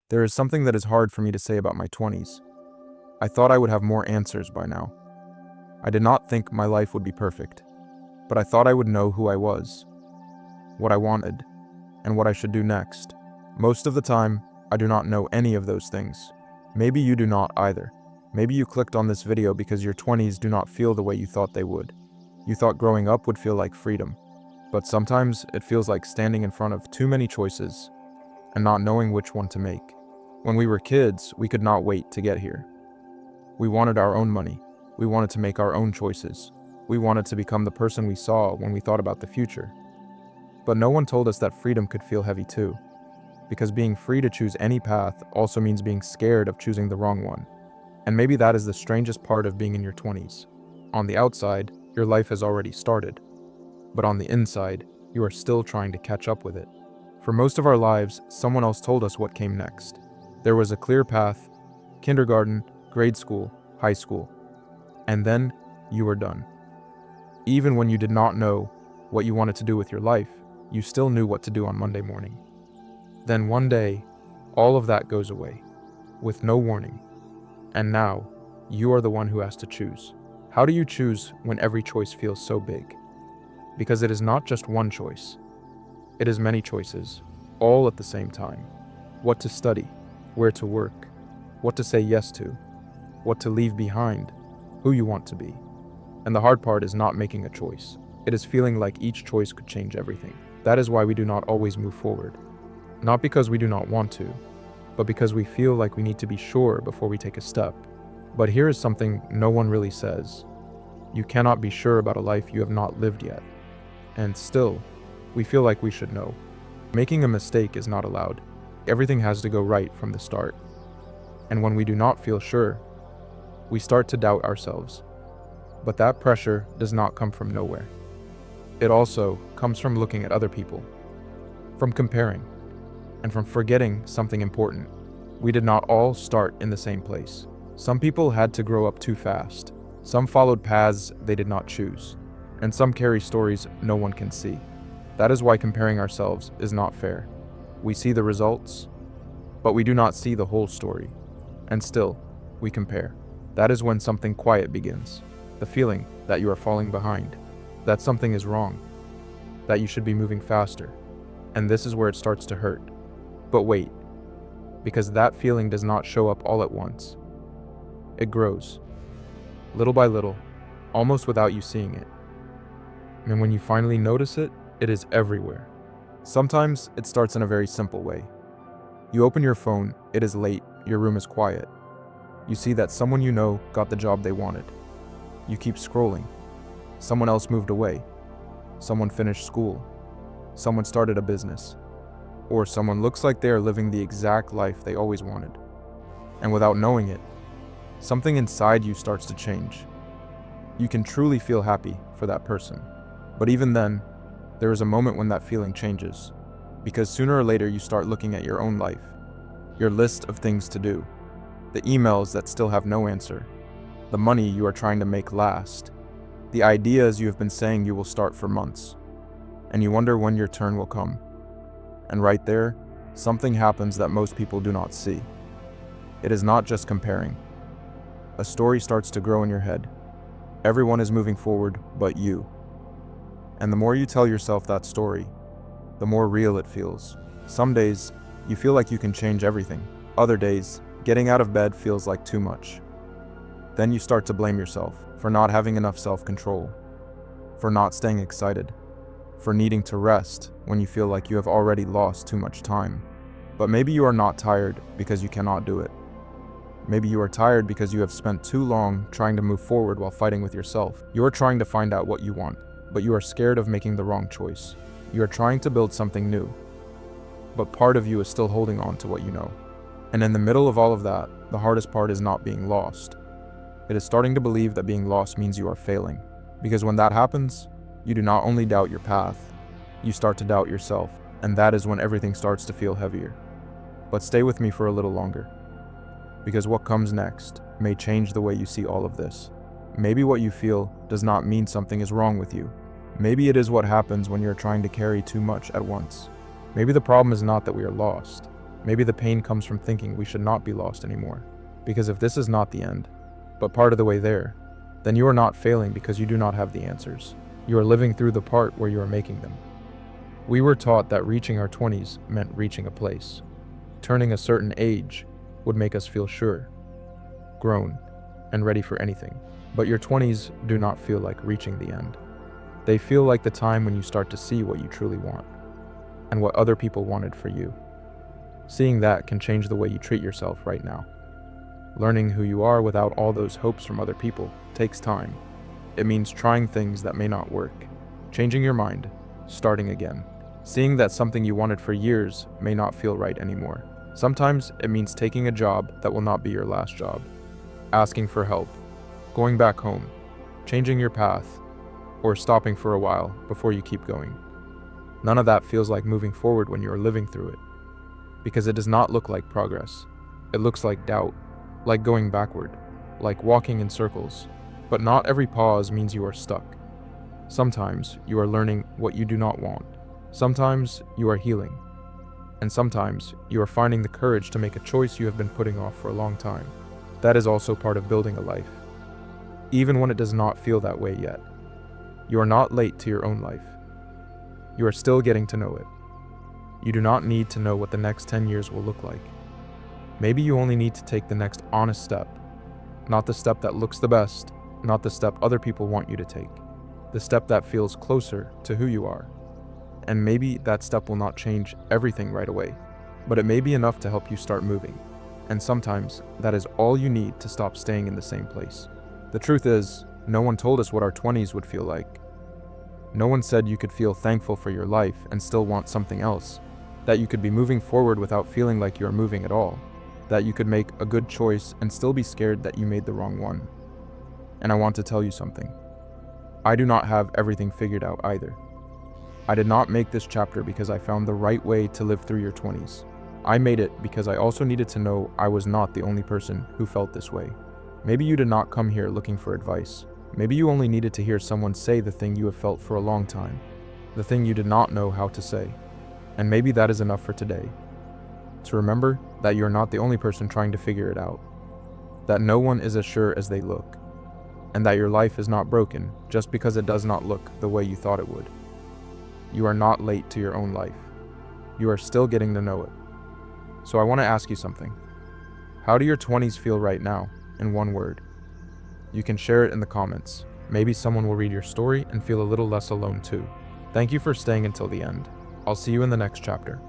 There is something that is hard for me to say about my 20s. I thought I would have more answers by now. I did not think my life would be perfect, but I thought I would know who I was, what I wanted, and what I should do next. Most of the time, I do not know any of those things. Maybe you do not either. Maybe you clicked on this video because your 20s do not feel the way you thought they would. You thought growing up would feel like freedom, but sometimes it feels like standing in front of too many choices and not knowing which one to make. When we were kids, we could not wait to get here. We wanted our own money. We wanted to make our own choices. We wanted to become the person we saw when we thought about the future. But no one told us that freedom could feel heavy too, because being free to choose any path also means being scared of choosing the wrong one. And maybe that is the strangest part of being in your 20s. On the outside, your life has already started, but on the inside, you are still trying to catch up with it. For most of our lives, someone else told us what came next. There was a clear path: kindergarten, grade school, high school, and then you were done. Even when you did not know what you wanted to do with your life, you still knew what to do on Monday morning. Then one day, all of that goes away, with no warning. And now, you are the one who has to choose. How do you choose when every choice feels so big? Because it is not just one choice. It is many choices, all at the same time. What to study, where to work, what to say yes to, what to leave behind, who you want to be. And the hard part is not making a choice. It is feeling like each choice could change everything. That is why we do not always move forward. Not because we do not want to, but because we feel like we need to be sure before we take a step. But here is something no one really says. You cannot be sure about a life you have not lived yet. And still, we feel like we should know. Making a mistake is not allowed. Everything has to go right from the start. And when we do not feel sure, we start to doubt ourselves. But that pressure does not come from nowhere. It also comes from looking at other people, from comparing, and from forgetting something important. We did not all start in the same place. Some people had to grow up too fast. Some followed paths they did not choose. And some carry stories no one can see. That is why comparing ourselves is not fair. We see the results, but we do not see the whole story. And still, we compare. That is when something quiet begins. The feeling that you are falling behind, that something is wrong, that you should be moving faster. And this is where it starts to hurt. But wait, because that feeling does not show up all at once. It grows, little by little, almost without you seeing it. And when you finally notice it, it is everywhere. Sometimes it starts in a very simple way. You open your phone, it is late, your room is quiet. You see that someone you know got the job they wanted. You keep scrolling. Someone else moved away. Someone finished school. Someone started a business. Or someone looks like they are living the exact life they always wanted. And without knowing it, something inside you starts to change. You can truly feel happy for that person. But even then, there is a moment when that feeling changes. Because sooner or later you start looking at your own life, your list of things to do, the emails that still have no answer, the money you are trying to make last, the ideas you have been saying you will start for months, and you wonder when your turn will come. And right there, something happens that most people do not see. It is not just comparing. A story starts to grow in your head. Everyone is moving forward but you. And the more you tell yourself that story, the more real it feels. Some days, you feel like you can change everything. Other days, getting out of bed feels like too much. Then you start to blame yourself for not having enough self-control, for not staying excited, for needing to rest when you feel like you have already lost too much time. But maybe you are not tired because you cannot do it. Maybe you are tired because you have spent too long trying to move forward while fighting with yourself. You are trying to find out what you want, but you are scared of making the wrong choice. You are trying to build something new, but part of you is still holding on to what you know. And in the middle of all of that, the hardest part is not being lost. It is starting to believe that being lost means you are failing. Because when that happens, you do not only doubt your path, you start to doubt yourself. And that is when everything starts to feel heavier. But stay with me for a little longer. Because what comes next may change the way you see all of this. Maybe what you feel does not mean something is wrong with you. Maybe it is what happens when you're trying to carry too much at once. Maybe the problem is not that we are lost. Maybe the pain comes from thinking we should not be lost anymore. Because if this is not the end, but part of the way there, then you are not failing because you do not have the answers. You are living through the part where you are making them. We were taught that reaching our 20s meant reaching a place. Turning a certain age would make us feel sure, grown, and ready for anything. But your 20s do not feel like reaching the end. They feel like the time when you start to see what you truly want, and what other people wanted for you. Seeing that can change the way you treat yourself right now. Learning who you are without all those hopes from other people takes time. It means trying things that may not work, changing your mind, starting again. Seeing that something you wanted for years may not feel right anymore. Sometimes it means taking a job that will not be your last job, asking for help, going back home, changing your path, or stopping for a while before you keep going. None of that feels like moving forward when you are living through it, because it does not look like progress. It looks like doubt, like going backward, like walking in circles. But not every pause means you are stuck. Sometimes you are learning what you do not want. Sometimes you are healing. And sometimes you are finding the courage to make a choice you have been putting off for a long time. That is also part of building a life, even when it does not feel that way yet. You are not late to your own life. You are still getting to know it. You do not need to know what the next 10 years will look like. Maybe you only need to take the next honest step, not the step that looks the best, not the step other people want you to take, the step that feels closer to who you are. And maybe that step will not change everything right away, but it may be enough to help you start moving. And sometimes that is all you need to stop staying in the same place. The truth is, no one told us what our 20s would feel like. No one said you could feel thankful for your life and still want something else, that you could be moving forward without feeling like you are moving at all, that you could make a good choice and still be scared that you made the wrong one. And I want to tell you something. I do not have everything figured out either. I did not make this chapter because I found the right way to live through your 20s. I made it because I also needed to know I was not the only person who felt this way. Maybe you did not come here looking for advice. Maybe you only needed to hear someone say the thing you have felt for a long time, the thing you did not know how to say. And maybe that is enough for today. To remember that you're not the only person trying to figure it out, that no one is as sure as they look, and that your life is not broken just because it does not look the way you thought it would. You are not late to your own life. You are still getting to know it. So I want to ask you something. How do your 20s feel right now, in one word? You can share it in the comments. Maybe someone will read your story and feel a little less alone too. Thank you for staying until the end. I'll see you in the next chapter.